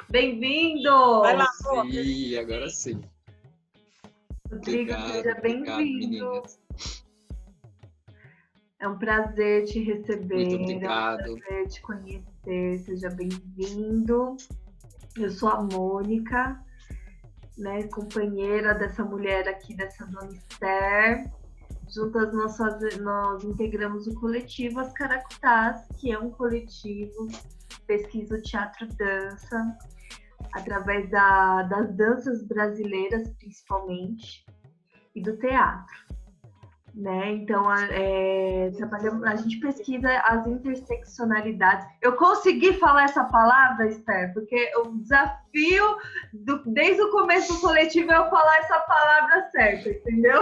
Bem-vindo! Vai lá, Sim, agora sim. Rodrigo, seja Obrigado, bem-vindo. meninas. É um prazer te Muito receber, obrigado. é um prazer te conhecer, seja bem-vindo. Eu sou a Mônica, né, companheira dessa mulher aqui, dessa dona Esther. Juntas nós integramos o coletivo As Caracutás, que é um coletivo que pesquisa o teatro-dança, através das danças brasileiras, principalmente, e do teatro. Né? Então, a gente pesquisa as interseccionalidades. Eu consegui falar essa palavra, Esther, porque o desafio, desde o começo do coletivo, é eu falar essa palavra certa, entendeu?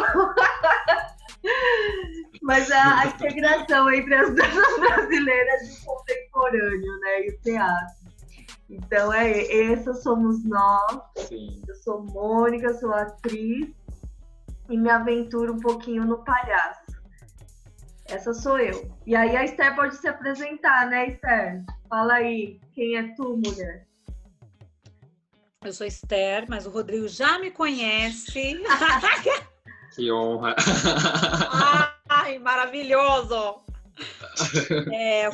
Mas a integração entre as danças brasileiras e o contemporâneo, né? E o teatro. Então, essas somos nós. Sim. Eu sou Mônica, sou atriz e me aventuro um pouquinho no palhaço. Essa sou eu. E aí a Esther pode se apresentar, né, Esther? Fala aí, quem é tu, mulher? Eu sou Esther, mas o Rodrigo já me conhece. Que honra. Ai, maravilhoso!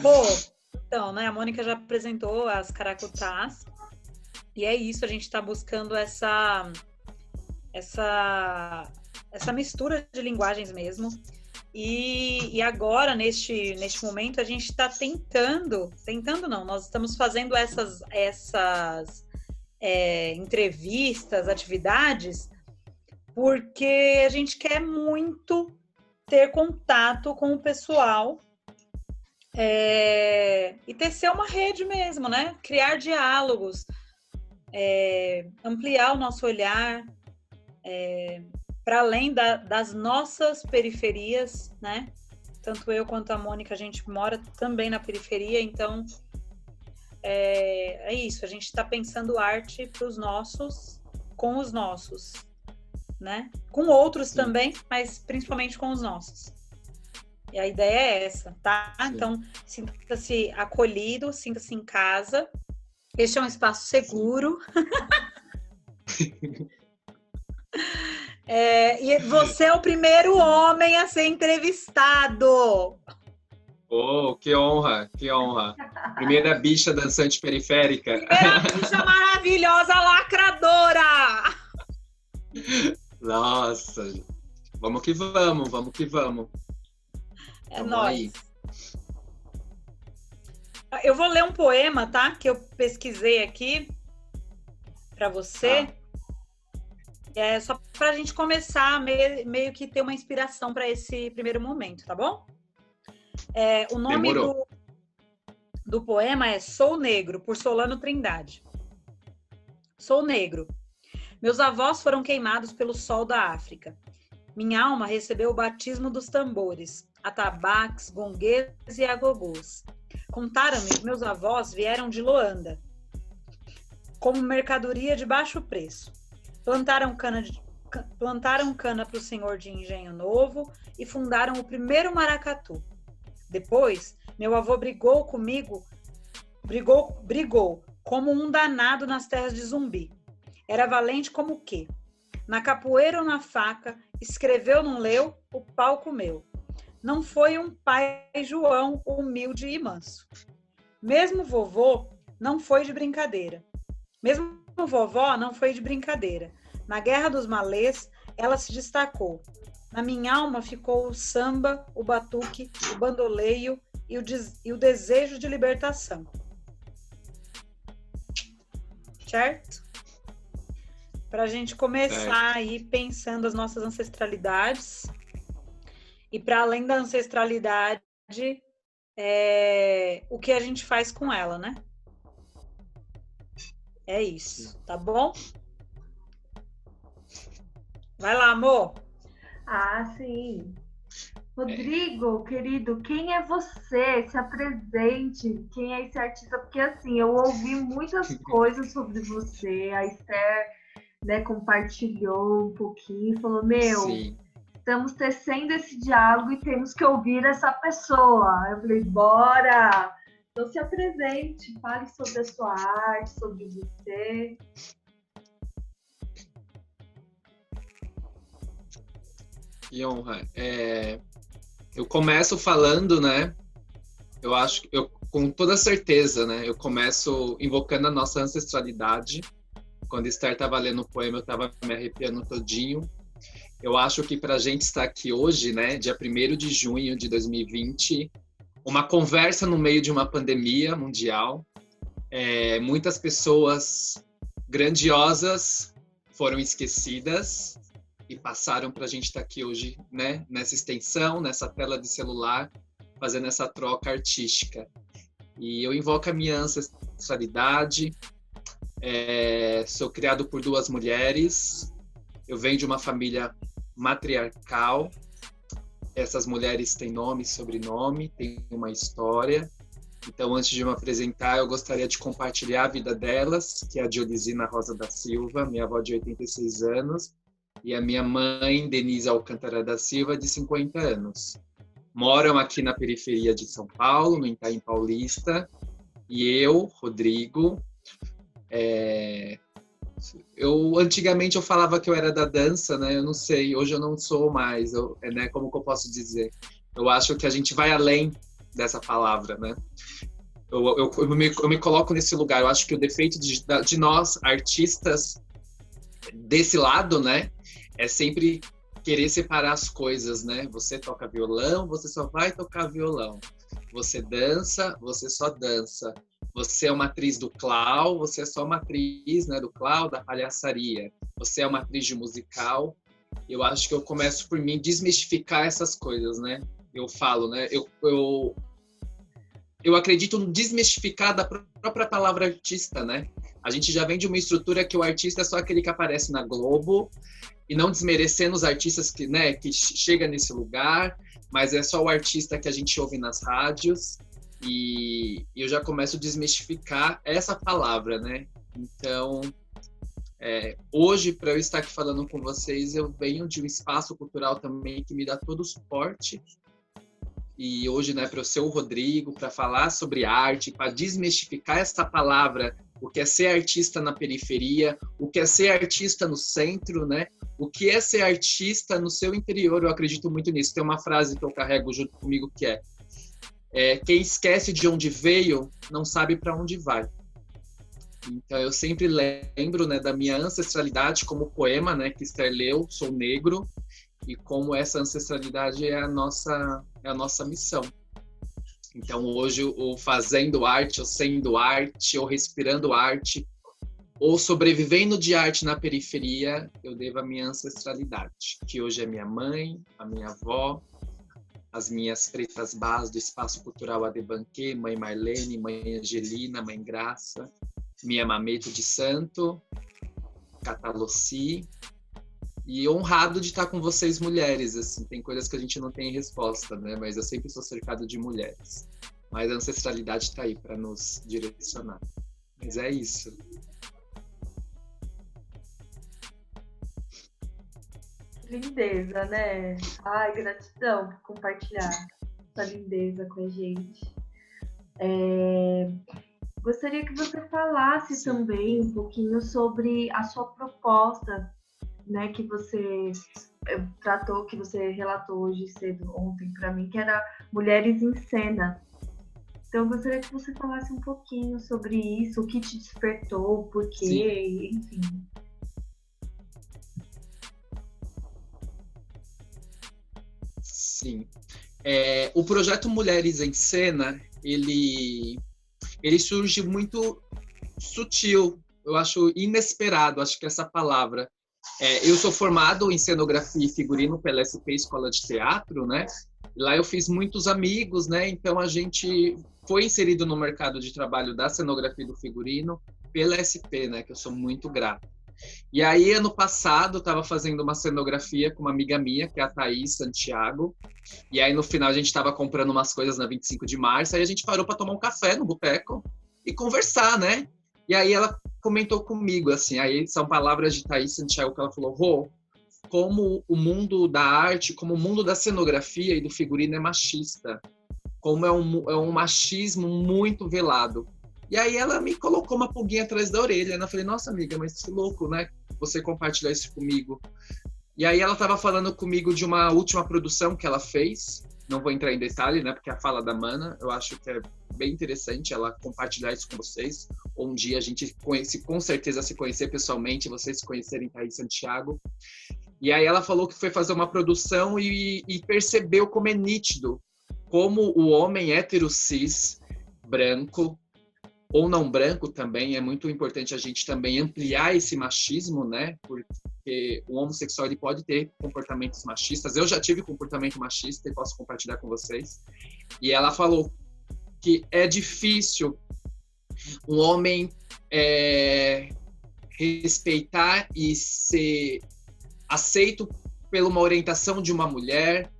Rô, então, né, a Mônica já apresentou as Caracutás. E é isso, a gente está buscando essa mistura de linguagens mesmo. E agora, neste momento, a gente está tentando não, nós estamos fazendo essas entrevistas, atividades, porque a gente quer muito ter contato com o pessoal e tecer uma rede mesmo, né? Criar diálogos, ampliar o nosso olhar, para além das nossas periferias, né? Tanto eu quanto a Mônica, a gente mora também na periferia, então é isso, a gente está pensando arte para os nossos, com os nossos, né? Com outros Sim. também, mas principalmente com os nossos. E a ideia é essa, tá? Sim. Então, sinta-se acolhido, sinta-se em casa. Este é um espaço seguro. E você é o primeiro homem a ser entrevistado. Oh, que honra, que honra. Primeira bicha dançante periférica. Primeira bicha maravilhosa, lacradora. Nossa, vamos que vamos, vamos que vamos. É nóis. Eu vou ler um poema, tá? Que eu pesquisei aqui para você. Só para a gente começar, meio que ter uma inspiração para esse primeiro momento, tá bom? O nome do poema é Sou Negro, por Solano Trindade. Sou negro. Meus avós foram queimados pelo sol da África. Minha alma recebeu o batismo dos tambores, atabaques, gonguês e agogôs. Contaram-me que meus avós vieram de Loanda, como mercadoria de baixo preço. Plantaram cana para o senhor de Engenho Novo e fundaram o primeiro maracatu. Depois, meu avô brigou comigo, brigou como um danado nas terras de Zumbi. Era valente como o quê? Na capoeira ou na faca, escreveu, não leu, o pau comeu. Não foi um pai João humilde e manso. Mesmo vovô não foi de brincadeira. Mesmo vovó não foi de brincadeira. Na Guerra dos Malês, ela se destacou. Na minha alma ficou o samba, o batuque, o bandoleio e o desejo de libertação. Certo? Para a gente começar aí pensando as nossas ancestralidades. E para além da ancestralidade, o que a gente faz com ela, né? É isso, tá bom? Vai lá, amor. Ah, sim. Rodrigo, querido, quem é você? Se apresente. Quem é esse artista? Porque, assim, eu ouvi muitas coisas sobre você. A Esther, né, compartilhou um pouquinho. Falou, Sim. Estamos tecendo esse diálogo e temos que ouvir essa pessoa. Eu falei, bora! Então se apresente, fale sobre a sua arte, sobre você. Que honra. Eu começo falando, né? Eu acho que com toda certeza, né? Eu começo invocando a nossa ancestralidade. Quando Esther estava lendo o poema, eu estava me arrepiando todinho. Eu acho que para a gente estar aqui hoje, né? Dia 1º de junho de 2020, uma conversa no meio de uma pandemia mundial. Muitas pessoas grandiosas foram esquecidas e passaram para a gente estar aqui hoje, né? Nessa extensão, nessa tela de celular, fazendo essa troca artística. E eu invoco a minha ancestralidade. Sou criado por 2 mulheres. Eu venho de uma família matriarcal. Essas mulheres têm nome e sobrenome, têm uma história. Então, antes de me apresentar, eu gostaria de compartilhar a vida delas, que é a Diolisina Rosa da Silva, minha avó de 86 anos, e a minha mãe, Denise Alcântara da Silva, de 50 anos. Moram aqui na periferia de São Paulo, no Itaim Paulista, e eu, Rodrigo, antigamente eu falava que eu era da dança, né? Eu não sei, hoje eu não sou mais, né? Como que eu posso dizer? Eu acho que a gente vai além dessa palavra, né? Eu me coloco nesse lugar. Eu acho que o defeito de nós, artistas, desse lado, né? É sempre querer separar as coisas, né? Você toca violão, você só vai tocar violão. Você dança, você só dança. Você é uma atriz do clown, você é só uma atriz, né, do clown, da palhaçaria. Você é uma atriz de musical. Eu acho que eu começo por mim desmistificar essas coisas, né? Eu falo, né? Eu acredito no desmistificar da própria palavra artista, né? A gente já vem de uma estrutura que o artista é só aquele que aparece na Globo, e não desmerecendo os artistas que, né, que chega nesse lugar, mas é só o artista que a gente ouve nas rádios. E eu já começo a desmistificar essa palavra, né? Então, hoje, para eu estar aqui falando com vocês, eu venho de um espaço cultural também que me dá todo o suporte. E hoje, né, para eu ser o Rodrigo, para falar sobre arte, para desmistificar essa palavra, o que é ser artista na periferia, o que é ser artista no centro, né? O que é ser artista no seu interior, eu acredito muito nisso. Tem uma frase que eu carrego junto comigo que quem esquece de onde veio, não sabe para onde vai. Então, eu sempre lembro, né, da minha ancestralidade como poema, né, que Esther leu, Sou Negro, e como essa ancestralidade é a nossa missão. Então, hoje, ou fazendo arte, ou sendo arte, ou respirando arte, ou sobrevivendo de arte na periferia, eu devo a minha ancestralidade, que hoje é minha mãe, a minha avó, as minhas pretas bás do Espaço Cultural Adebanquê, mãe Marlene, mãe Angelina, mãe Graça, minha Mameto de Santo, Catalossi, e honrado de estar com vocês mulheres, assim, tem coisas que a gente não tem resposta, né, mas eu sempre sou cercado de mulheres, mas a ancestralidade está aí para nos direcionar, mas é isso. Lindeza, né? Ai, gratidão por compartilhar essa lindeza com a gente. Gostaria que você falasse também um pouquinho sobre a sua proposta, né, que você tratou, que você relatou hoje cedo, ontem para mim, que era Mulheres em Cena. Então, eu gostaria que você falasse um pouquinho sobre isso, o que te despertou, por quê, enfim. Sim. O projeto Mulheres em Cena, ele surge muito sutil, eu acho inesperado, acho que essa palavra. Eu sou formado em cenografia e figurino pela SP Escola de Teatro, né? Lá eu fiz muitos amigos, né? Então a gente foi inserido no mercado de trabalho da cenografia e do figurino pela SP, né? Que eu sou muito grato. E aí, ano passado, eu estava fazendo uma cenografia com uma amiga minha, que é a Thaís Santiago. E aí, no final, a gente estava comprando umas coisas na 25 de março. Aí a gente parou para tomar um café no boteco e conversar, né? E aí ela comentou comigo, assim, aí são palavras de Thaís Santiago, que ela falou: Rô, como o mundo da arte, como o mundo da cenografia e do figurino é machista. como é um machismo muito velado. E aí ela me colocou uma pulguinha atrás da orelha. Eu falei, nossa, amiga, mas que louco, né? Você compartilhar isso comigo. E aí ela estava falando comigo de uma última produção que ela fez. Não vou entrar em detalhe, né? Porque é a fala da Mana. Eu acho que é bem interessante ela compartilhar isso com vocês. Um dia a gente com certeza se conhecer pessoalmente, vocês se conhecerem aí em Santiago. E aí ela falou que foi fazer uma produção e percebeu como é nítido como o homem hétero cis, branco, ou não branco também, é muito importante a gente também ampliar esse machismo, né? Porque o homossexual ele pode ter comportamentos machistas. Eu já tive comportamento machista e posso compartilhar com vocês. E ela falou que é difícil um homem respeitar e ser aceito pela uma orientação de uma mulher.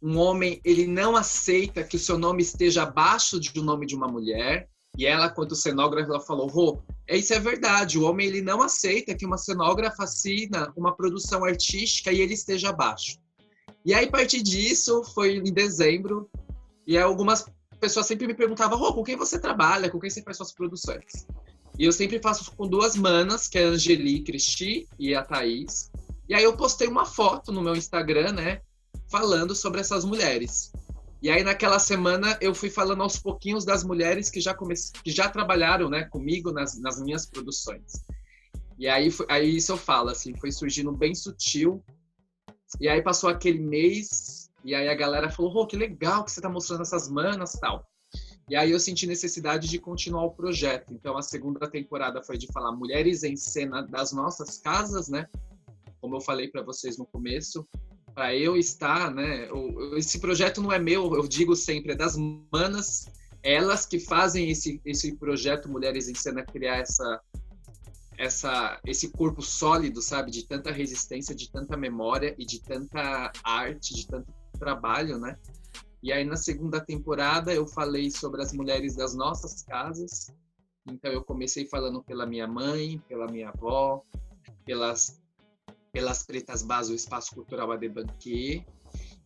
Um homem, ele não aceita que o seu nome esteja abaixo do nome de uma mulher. E ela, quanto cenógrafa, ela falou, isso é verdade, o homem ele não aceita que uma cenógrafa assina uma produção artística e ele esteja abaixo. E aí, a partir disso, foi em dezembro, e algumas pessoas sempre me perguntavam, com quem você trabalha, com quem você faz suas produções? E eu sempre faço com duas manas, que é a Angeli Cristi e a Thaís. E aí eu postei uma foto no meu Instagram, né, falando sobre essas mulheres. E aí, naquela semana, eu fui falando aos pouquinhos das mulheres que já trabalharam, né, comigo nas minhas produções. E aí isso eu falo, assim, foi surgindo bem sutil. E aí passou aquele mês, e aí a galera falou, que legal que você tá mostrando essas manas e tal. E aí eu senti necessidade de continuar o projeto. Então, a segunda temporada foi de falar mulheres em cena das nossas casas, né? Como eu falei para vocês no começo, para eu estar, né? Esse projeto não é meu, eu digo sempre, é das manas, elas que fazem esse projeto Mulheres em Cena criar esse corpo sólido, sabe? De tanta resistência, de tanta memória e de tanta arte, de tanto trabalho, né? E aí, na segunda temporada, eu falei sobre as mulheres das nossas casas. Então, eu comecei falando pela minha mãe, pela minha avó, pelas Pretas Bás, o Espaço Cultural Adebanquet.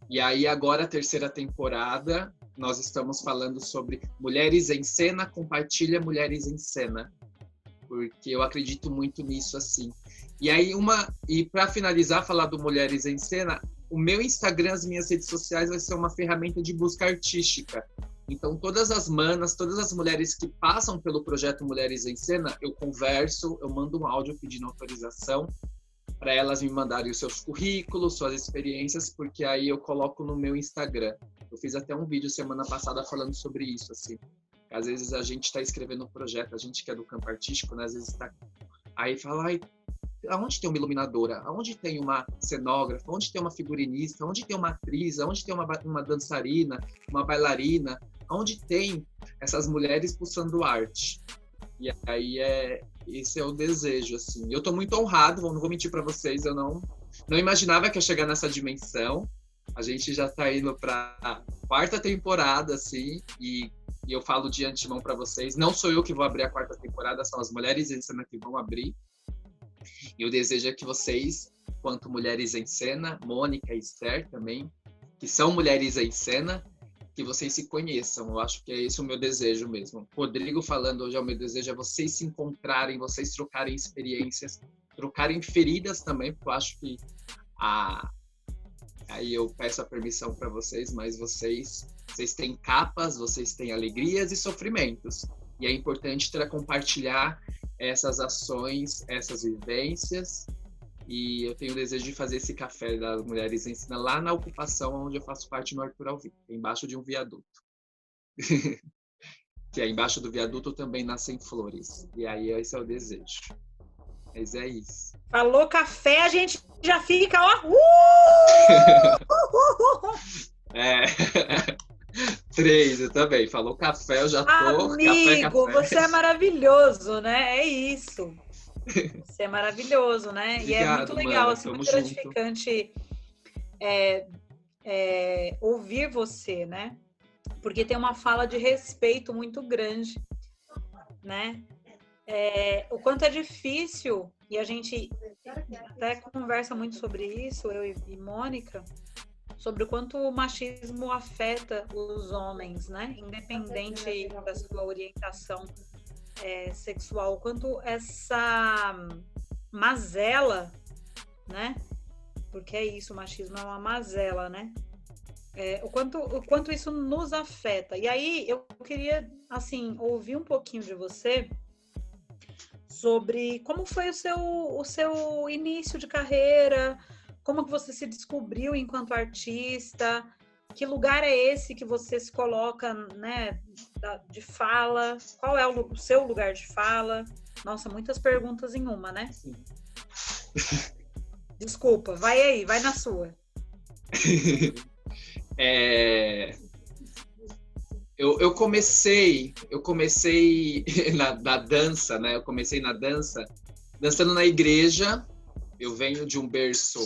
E aí, agora, a terceira temporada, nós estamos falando sobre Mulheres em Cena, compartilha Mulheres em Cena. Porque eu acredito muito nisso, assim. E aí, para finalizar, falar do Mulheres em Cena, o meu Instagram, as minhas redes sociais, vai ser uma ferramenta de busca artística. Então, todas as manas, todas as mulheres que passam pelo projeto Mulheres em Cena, eu converso, eu mando um áudio pedindo autorização para elas me mandarem os seus currículos, suas experiências, porque aí eu coloco no meu Instagram. Eu fiz até um vídeo semana passada falando sobre isso, assim. Às vezes a gente está escrevendo um projeto, a gente que é do campo artístico, né? Às vezes está... Aí fala, aonde tem uma iluminadora? Aonde tem uma cenógrafa? Onde tem uma figurinista? Onde tem uma atriz? Aonde tem uma dançarina? Uma bailarina? Onde tem essas mulheres pulsando arte? E aí esse é o desejo, assim. Eu tô muito honrado, não vou mentir para vocês, eu não imaginava que ia chegar nessa dimensão. A gente já tá indo para a quarta temporada, assim, e eu falo de antemão para vocês, não sou eu que vou abrir a quarta temporada, são as Mulheres em Cena que vão abrir. E o desejo é que vocês, quanto Mulheres em Cena, Mônica e Esther também, que são mulheres em cena, que vocês se conheçam. Eu acho que é esse o meu desejo mesmo. Rodrigo falando hoje, o meu desejo é vocês se encontrarem, vocês trocarem experiências, trocarem feridas também, porque eu acho que aí eu peço a permissão para vocês, mas vocês têm capas, vocês têm alegrias e sofrimentos. E é importante compartilhar essas ações, essas vivências. E eu tenho o desejo de fazer esse café das Mulheres em Cena lá na ocupação onde eu faço parte no Arthur Alvim, embaixo de um viaduto. Que é embaixo do viaduto também nascem flores. E aí esse é o desejo. Mas é isso. Falou café, a gente já fica, ó. É. 3, eu também. Falou café, eu já tô. Amigo, café. Você é maravilhoso, né? É isso. Você é maravilhoso, né? Obrigado, e é muito legal, mano, assim, muito junto. gratificante ouvir você, né? Porque tem uma fala de respeito muito grande, né? O quanto é difícil, e a gente até conversa muito sobre isso, eu e Mônica, sobre o quanto o machismo afeta os homens, né? Independente da sua orientação sexual, o quanto essa mazela, né? Porque é isso, o machismo é uma mazela, né? O quanto isso nos afeta. E aí eu queria, assim, ouvir um pouquinho de você sobre como foi o seu início de carreira, como que você se descobriu enquanto artista, que lugar é esse que você se coloca, né, de fala, qual é o seu lugar de fala? Nossa, muitas perguntas em uma, né? Sim. Desculpa, vai aí, vai na sua. Eu comecei na dança, né? Eu comecei na dança, dançando na igreja. Eu venho de um berço.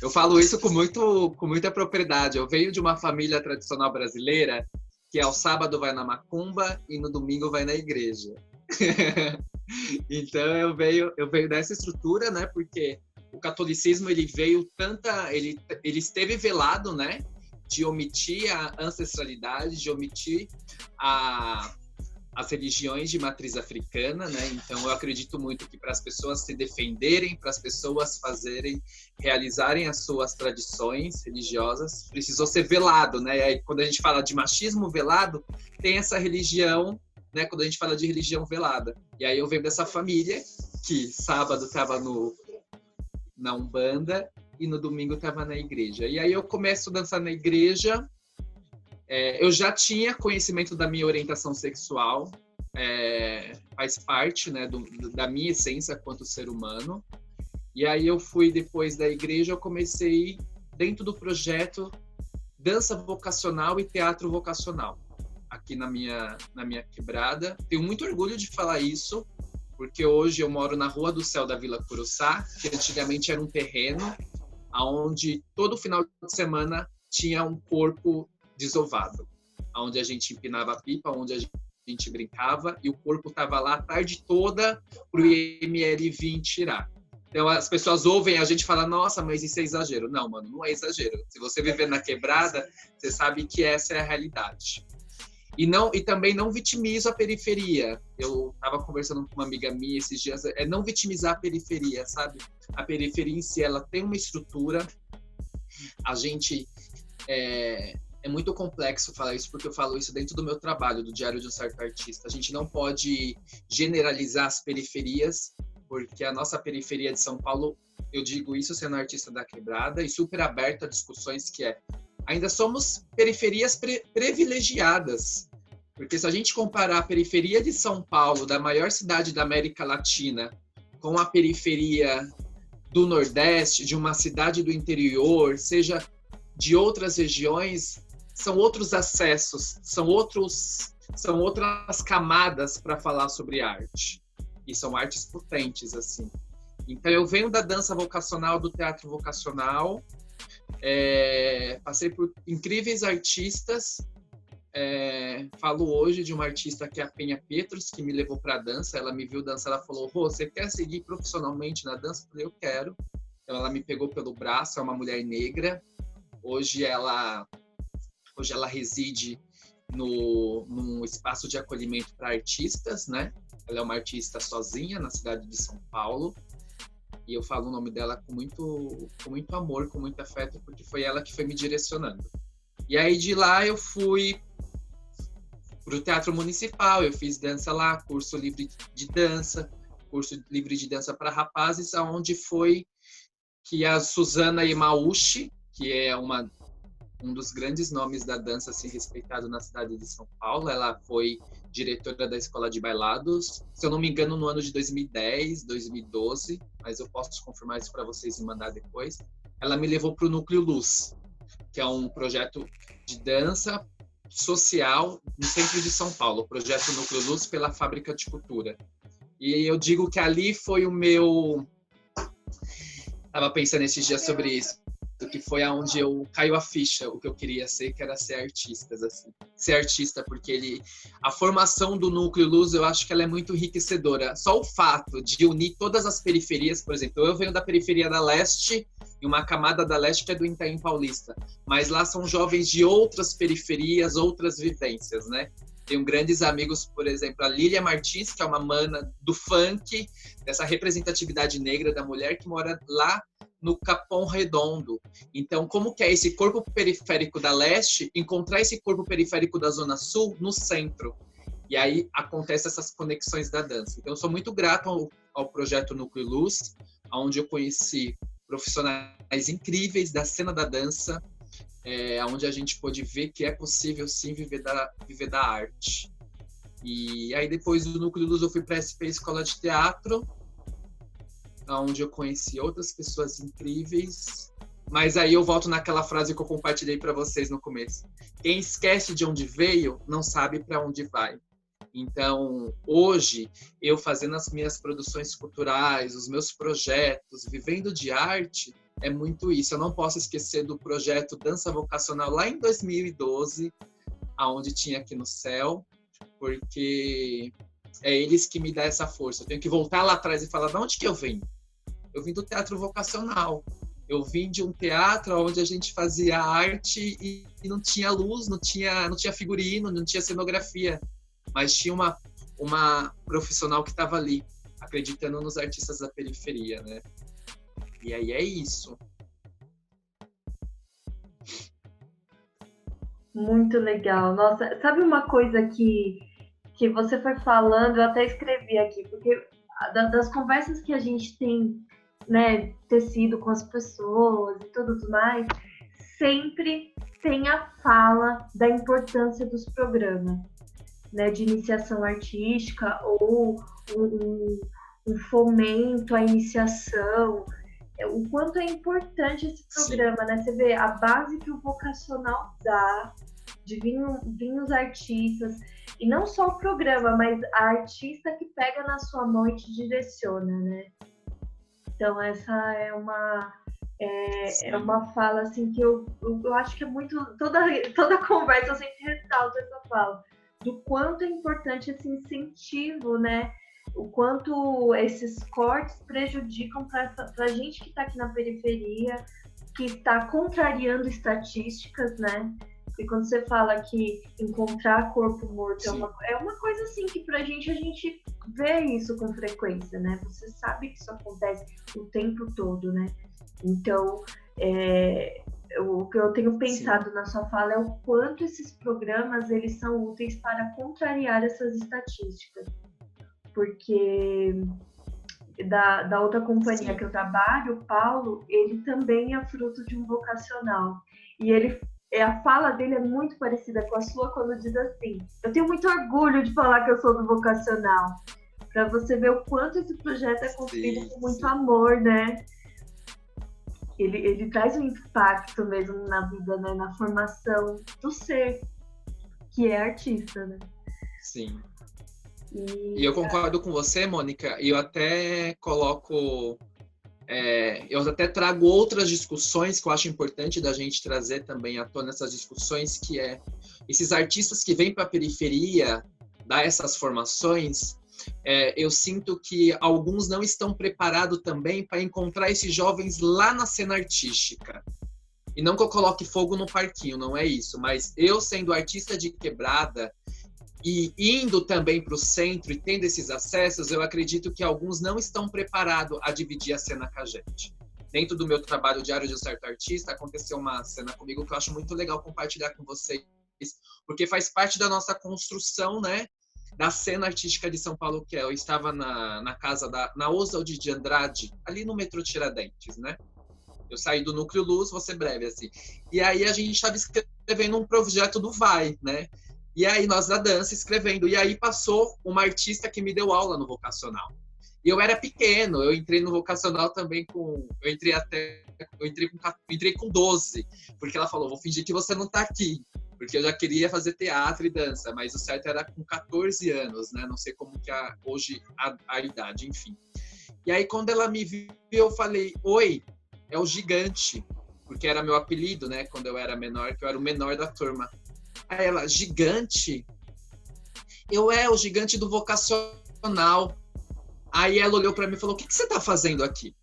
Eu falo isso com muita propriedade. Eu venho de uma família tradicional brasileira que ao sábado vai na macumba e no domingo vai na igreja. Então eu venho dessa estrutura, né? Porque o catolicismo ele esteve velado, né? De omitir a ancestralidade, de omitir as religiões de matriz africana, né? Então eu acredito muito que para as pessoas se defenderem, para as pessoas realizarem as suas tradições religiosas, precisou ser velado, né? E aí, quando a gente fala de machismo velado, tem essa religião, né? Quando a gente fala de religião velada. E aí eu venho dessa família que sábado estava na Umbanda e no domingo estava na igreja. E aí eu começo a dançar na igreja. Eu já tinha conhecimento da minha orientação sexual, faz parte, né, da minha essência quanto ser humano. E aí eu fui, depois da igreja, eu comecei dentro do projeto Dança Vocacional e Teatro Vocacional, aqui na minha quebrada. Tenho muito orgulho de falar isso, porque hoje eu moro na Rua do Céu da Vila Curuçá, que antigamente era um terreno onde todo final de semana tinha um corpo desovado, onde a gente empinava a pipa, onde a gente brincava, e o corpo estava lá a tarde toda para o IML vir tirar. Então as pessoas ouvem a gente falar, nossa, mas isso é exagero. Não, mano, não é exagero. Se você viver na quebrada, você sabe que essa é a realidade. E também não vitimizo a periferia. Eu estava conversando com uma amiga minha esses dias, não vitimizar a periferia, sabe? A periferia em si, ela tem uma estrutura. A gente... É muito complexo falar isso, porque eu falo isso dentro do meu trabalho, do Diário de um Certo Artista. A gente não pode generalizar as periferias, porque a nossa periferia de São Paulo, eu digo isso sendo artista da quebrada e super aberto a discussões ainda somos periferias privilegiadas. Porque se a gente comparar a periferia de São Paulo, da maior cidade da América Latina, com a periferia do Nordeste, de uma cidade do interior, seja de outras regiões, são outros acessos, são outras camadas para falar sobre arte. E são artes potentes, assim. Então, eu venho da dança vocacional, do teatro vocacional, passei por incríveis artistas. Falo hoje de uma artista que é a Penha Petros, que me levou para a dança. Ela me viu dançar, ela falou, Rô, você quer seguir profissionalmente na dança? Eu falei, eu quero. Então, ela me pegou pelo braço, é uma mulher negra. Hoje ela reside num espaço de acolhimento para artistas, né? Ela é uma artista sozinha na cidade de São Paulo. E eu falo o nome dela com muito amor, com muito afeto, porque foi ela que foi me direcionando. E aí de lá eu fui para o Teatro Municipal, eu fiz dança lá, curso livre de dança para rapazes, onde foi que a Suzana Imauchi, que é um dos grandes nomes da dança assim, respeitado na cidade de São Paulo. Ela foi diretora da Escola de Bailados, se eu não me engano, no ano de 2010, 2012, mas eu posso confirmar isso para vocês e mandar depois. Ela me levou para o Núcleo Luz, que é um projeto de dança social no centro de São Paulo, o projeto Núcleo Luz pela Fábrica de Cultura. E eu digo que ali foi o meu... Estava pensando esses dias sobre isso. que foi aonde eu caiu a ficha, o que eu queria ser, que era ser artista, assim. Ser artista, porque a formação do Núcleo Luz, eu acho que ela é muito enriquecedora. Só o fato de unir todas as periferias, por exemplo, eu venho da periferia da Leste, e uma camada da Leste que é do Itaim Paulista, mas lá são jovens de outras periferias, outras vivências, né? Tenho grandes amigos, por exemplo, a Lília Martins, que é uma mana do funk, dessa representatividade negra da mulher, que mora lá no Capão Redondo. Então, como que é esse corpo periférico da Leste encontrar esse corpo periférico da Zona Sul no centro? E aí acontecem essas conexões da dança. Então, eu sou muito grato ao projeto Núcleo Luz, onde eu conheci profissionais incríveis da cena da dança, onde a gente pôde ver que é possível, sim, viver da arte. E aí, depois do Núcleo Luz, eu fui para a SP Escola de Teatro, onde eu conheci outras pessoas incríveis. Mas aí eu volto naquela frase que eu compartilhei para vocês no começo. Quem esquece de onde veio, não sabe para onde vai. Então, hoje, eu fazendo as minhas produções culturais, os meus projetos, vivendo de arte, é muito isso. Eu não posso esquecer do projeto Dança Vocacional lá em 2012, aonde tinha Aqui no Céu, porque é eles que me dão essa força. Eu tenho que voltar lá atrás e falar, de onde que eu venho? Eu vim do teatro vocacional. Eu vim de um teatro onde a gente fazia arte e não tinha luz, não tinha figurino, não tinha cenografia. Mas tinha uma profissional que estava ali, acreditando nos artistas da periferia, né? E aí é isso. Muito legal. Nossa, sabe uma coisa que você foi falando, eu até escrevi aqui, porque das conversas que a gente tem, né, tecido com as pessoas e tudo mais, sempre tem a fala da importância dos programas, né, de iniciação artística ou um fomento à iniciação. O quanto é importante esse programa, né? Você vê a base que o vocacional dá, de vir os artistas, e não só o programa, mas a artista que pega na sua mão e te direciona, né? Então essa é uma fala assim que eu acho que é muito, toda conversa eu sempre ressalto essa fala, do quanto é importante esse incentivo, né? O quanto esses cortes prejudicam para a gente que está aqui na periferia, que está contrariando estatísticas, né? E quando você fala que encontrar corpo morto é uma coisa assim que pra gente, a gente vê isso com frequência, né? Você sabe que isso acontece o tempo todo, né? Então, o que eu tenho pensado na sua fala é o quanto esses programas, eles são úteis para contrariar essas estatísticas. Porque da outra companhia que eu trabalho, o Paulo, ele também é fruto de um vocacional. E a fala dele é muito parecida com a sua quando diz assim: eu tenho muito orgulho de falar que eu sou do vocacional. Para você ver o quanto esse projeto é construído com muito amor, né? Ele traz um impacto mesmo na vida, né? Na formação do ser, que é artista, né? Sim. E eu concordo com você, Mônica, e eu até coloco... eu até trago outras discussões que eu acho importante da gente trazer também à tona, essas discussões, que esses artistas que vêm para a periferia dar essas formações, eu sinto que alguns não estão preparados também para encontrar esses jovens lá na cena artística. E não que eu coloque fogo no parquinho, não é isso, mas eu, sendo artista de quebrada e indo também para o centro e tendo esses acessos, eu acredito que alguns não estão preparados a dividir a cena com a gente. Dentro do meu trabalho diário de um certo artista, aconteceu uma cena comigo que eu acho muito legal compartilhar com vocês, porque faz parte da nossa construção, né, da cena artística de São Paulo, que eu estava na casa na Oswald de Andrade, ali no metrô Tiradentes, né? Eu saí do Núcleo Luz, vou ser breve, assim. E aí a gente estava escrevendo um projeto do Vai, né? E aí nós da dança escrevendo. E aí passou uma artista que me deu aula no vocacional. E eu era pequeno, eu entrei no vocacional também eu entrei com 12, porque ela falou: vou fingir que você não tá aqui, porque eu já queria fazer teatro e dança, mas o certo era com 14 anos, né? Não sei como que hoje a idade, enfim. E aí quando ela me viu, eu falei: oi, é o gigante. porque era meu apelido, né? Quando eu era menor, que eu era o menor da turma. Aí ela, gigante? Eu o gigante do vocacional. Aí ela olhou para mim e falou, o que você está fazendo aqui?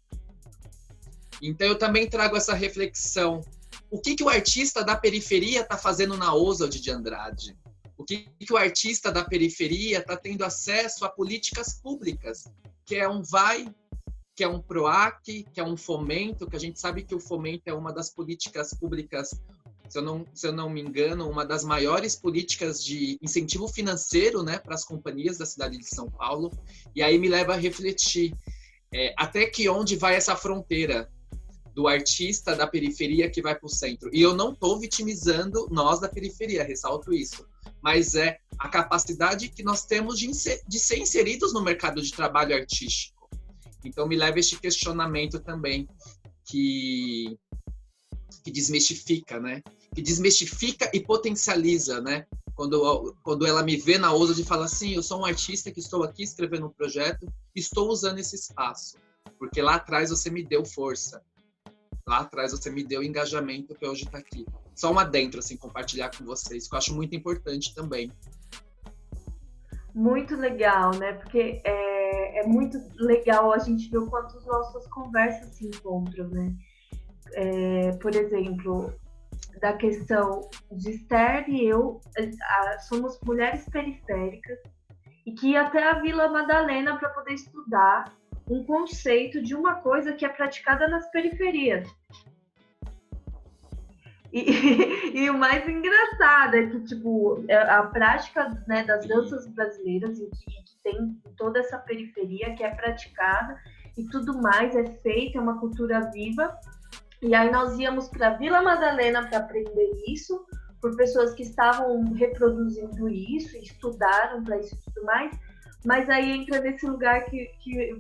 Então eu também trago essa reflexão. O que o artista da periferia está fazendo na Oswald de Andrade? O que o artista da periferia está tendo acesso a políticas públicas? Que é um VAI, que é um PROAC, que é um fomento, que a gente sabe que o fomento é uma das políticas públicas, se eu não me engano, uma das maiores políticas de incentivo financeiro, né, para as companhias da cidade de São Paulo. E aí me leva a refletir até que onde vai essa fronteira do artista da periferia que vai para o centro. E eu não estou vitimizando nós da periferia, ressalto isso. Mas é a capacidade que nós temos de ser inseridos no mercado de trabalho artístico. Então me leva a este questionamento também, que desmistifica, né? Que desmistifica e potencializa, né? Quando ela me vê na Oswald e fala assim, eu sou um artista que estou aqui escrevendo um projeto, estou usando esse espaço, porque lá atrás você me deu força. Lá atrás você me deu engajamento para hoje estar aqui. Só um adentro, assim, compartilhar com vocês, que eu acho muito importante também. Muito legal, né? Porque é muito legal a gente ver o quanto as nossas conversas se encontram, né? Por exemplo, da questão de Esther e eu, somos mulheres periféricas e que ia até a Vila Madalena para poder estudar um conceito de uma coisa que é praticada nas periferias. E o mais engraçado é que, tipo, a prática, né, das danças brasileiras, que tem toda essa periferia que é praticada e tudo mais, é feita, é uma cultura viva. E aí nós íamos para a Vila Madalena para aprender isso, por pessoas que estavam reproduzindo isso, estudaram para isso e tudo mais. Mas aí entra nesse lugar que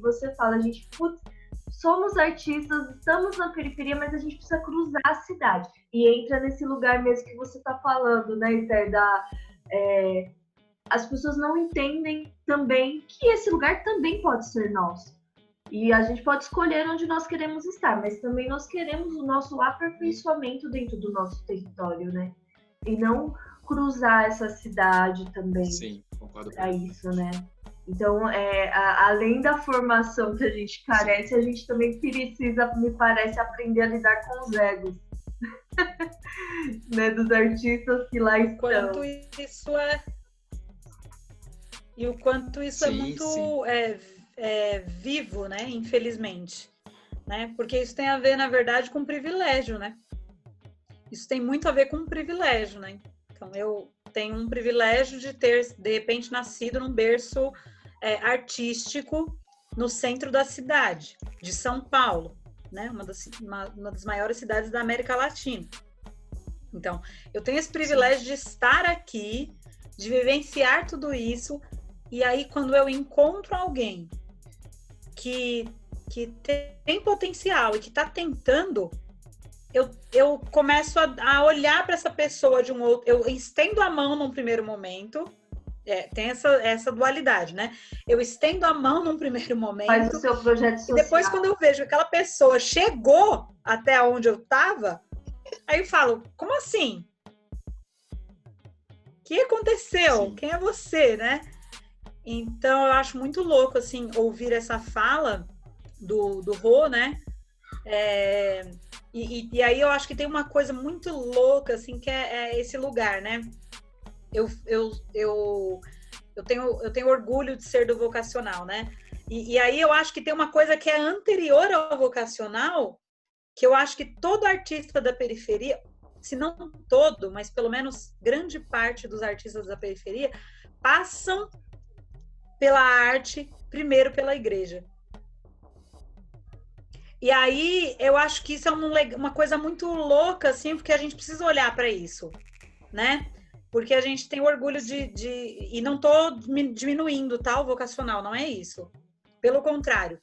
você fala, a gente, putz, somos artistas, estamos na periferia, mas a gente precisa cruzar a cidade. E entra nesse lugar mesmo que você está falando, né, Esther, as pessoas não entendem também que esse lugar também pode ser nosso. E a gente pode escolher onde nós queremos estar, mas também nós queremos o nosso aperfeiçoamento dentro do nosso território, né? E não cruzar essa cidade também. Sim, concordo. Para isso, né? Então, além da formação que a gente carece, a gente também precisa, me parece, aprender a lidar com os egos, né, dos artistas que lá estão. E o quanto isso é muito vivo, né? Infelizmente, né? Porque isso tem a ver, na verdade, com privilégio, né? Isso tem muito a ver com privilégio, né? Então, eu tenho um privilégio de ter, de repente, nascido num berço artístico no centro da cidade, de São Paulo, né? Uma das maiores cidades da América Latina. Então, eu tenho esse privilégio de estar aqui, de vivenciar tudo isso, e aí, quando eu encontro alguém que tem potencial e que está tentando, eu começo a olhar para essa pessoa de um outro, eu estendo a mão num primeiro momento, tem essa dualidade, né? Eu estendo a mão num primeiro momento. Faz o seu projeto social. E depois, quando eu vejo que aquela pessoa chegou até onde eu estava, aí eu falo, como assim? O que aconteceu? Sim. Quem é você, né? Então, eu acho muito louco, assim, ouvir essa fala do Rô, né? E aí eu acho que tem uma coisa muito louca, assim, que é esse lugar, né? Eu tenho orgulho de ser do vocacional, né? E aí eu acho que tem uma coisa que é anterior ao vocacional, que eu acho que todo artista da periferia, se não todo, mas pelo menos grande parte dos artistas da periferia, passam pela arte, primeiro pela igreja. E aí, eu acho que isso é uma coisa muito louca, assim, porque a gente precisa olhar para isso, né? Porque a gente tem orgulho e não estou diminuindo, tá, o vocacional, não é isso. Pelo contrário.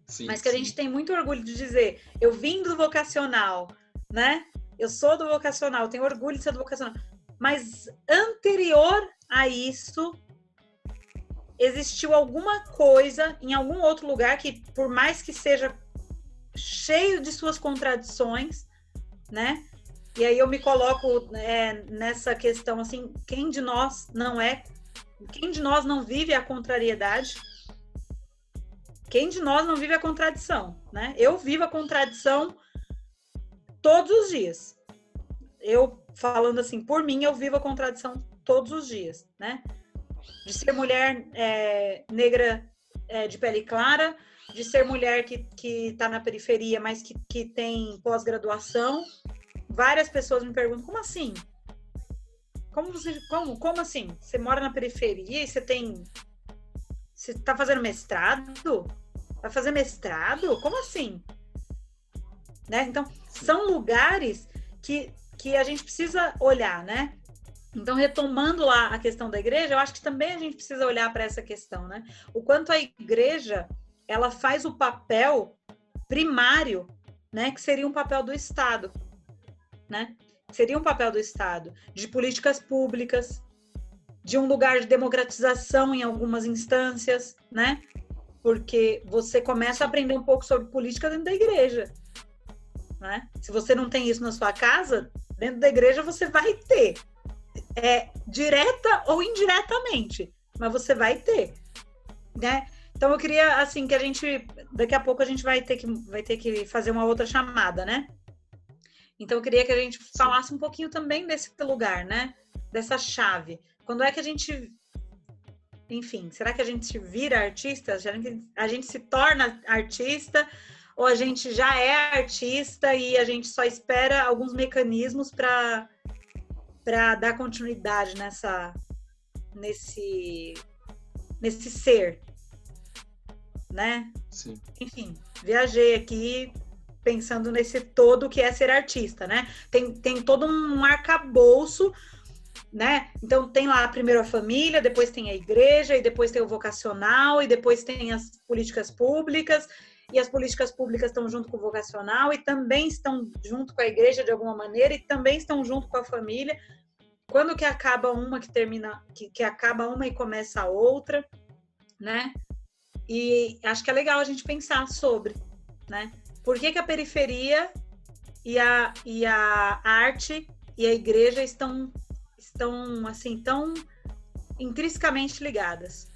Sim, mas que a gente tem muito orgulho de dizer, eu vim do vocacional, né? Eu sou do vocacional, tenho orgulho de ser do vocacional. Mas anterior a isso, existiu alguma coisa em algum outro lugar que, por mais que seja cheio de suas contradições, né? E aí eu me coloco nessa questão, assim, quem de nós não vive a contrariedade? Quem de nós não vive a contradição, né? Eu vivo a contradição todos os dias. Eu, falando assim, por mim, eu vivo a contradição todos os dias, né? De ser mulher negra de pele clara, de ser mulher que tá na periferia, mas que tem pós-graduação. Várias pessoas me perguntam, como assim? Como assim? Você mora na periferia e você tá fazendo mestrado? Vai fazer mestrado? Como assim? Né? Então, são lugares que a gente precisa olhar, né? Então, retomando lá a questão da igreja, eu acho que também a gente precisa olhar para essa questão, né? O quanto a igreja, ela faz o papel primário, né? Que seria um papel do Estado, né? Seria um papel do Estado, de políticas públicas, de um lugar de democratização em algumas instâncias, né? Porque você começa a aprender um pouco sobre política dentro da igreja, né? Se você não tem isso na sua casa, dentro da igreja você vai ter, direta ou indiretamente, mas você vai ter, né? Então eu queria, assim, que a gente, daqui a pouco a gente vai ter que fazer uma outra chamada, né? Então eu queria que a gente falasse um pouquinho também desse lugar, né? Dessa chave. Quando é que a gente, enfim, será que a gente vira artista? Será que a gente se torna artista? Ou a gente já é artista e a gente só espera alguns mecanismos para dar continuidade nesse ser, né? Sim. Enfim, viajei aqui pensando nesse todo que é ser artista, né? Tem todo um arcabouço, né? Então tem lá primeiro a família, depois tem a igreja, e depois tem o vocacional, e depois tem as políticas públicas, e as políticas públicas estão junto com o vocacional, e também estão junto com a igreja de alguma maneira, e também estão junto com a família. Quando que acaba uma que acaba uma e começa a outra, né? E acho que é legal a gente pensar sobre, né? Por que a periferia e a arte e a igreja estão assim, tão intrinsecamente ligadas?